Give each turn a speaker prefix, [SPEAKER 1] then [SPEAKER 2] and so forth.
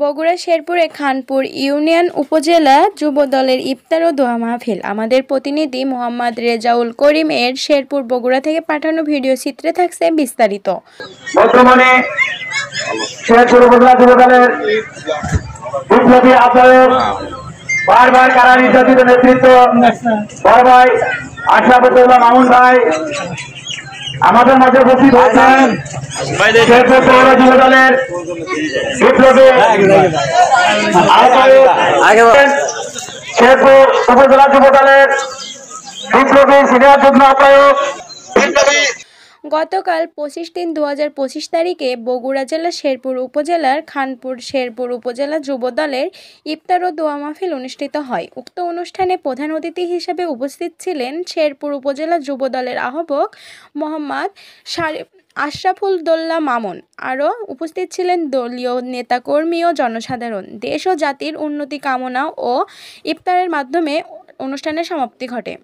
[SPEAKER 1] বগুড়া শেরপুরে খানপুর ইউনিয়ন উপজেলা যুবদলের ইফতার ও দোয়া মাহফিল। আমাদের প্রতিনিধি মোহাম্মদ রেজাউল করিম এর শেরপুর বগুড়া থেকে পাঠানো ভিডিও চিত্রে থাকছে বিস্তারিত।
[SPEAKER 2] বর্তমানে শেরপুর উপজেলা যুবদলের বিপ্লবী আহ্বায়ক বারবার কারা নির্যাতিত নেতৃত্ব বড় ভাই আশরাফুল্লাহ মামুন ভাই আমাদের মাঝে উপস্থিত হয়েছেন। শেরপুর পৌর যুবদলের বিপ্লবী আহ্বায়ক, শেরপুর উপজেলা যুবদলের বিপ্লবী সিনিয়র যুগ্ম আহ্বায়ক।
[SPEAKER 1] গতকাল 25/3/2025 তারিখে বগুড়া জেলা শেরপুর উপজেলার খানপুর শেরপুর উপজেলা যুবদলের ইফতার ও দোয়া মাহফিল অনুষ্ঠিত হয়। উক্ত অনুষ্ঠানে প্রধান অতিথি হিসেবে উপস্থিত ছিলেন শেরপুর উপজেলা যুবদলের আহ্বায়ক মোহাম্মদ আশরাফুল্লাহ মামুন। আরও উপস্থিত ছিলেন দলীয় নেতাকর্মী ও জনসাধারণ। দেশ ও জাতির উন্নতি কামনা ও ইফতারের মাধ্যমে অনুষ্ঠানের সমাপ্তি ঘটে।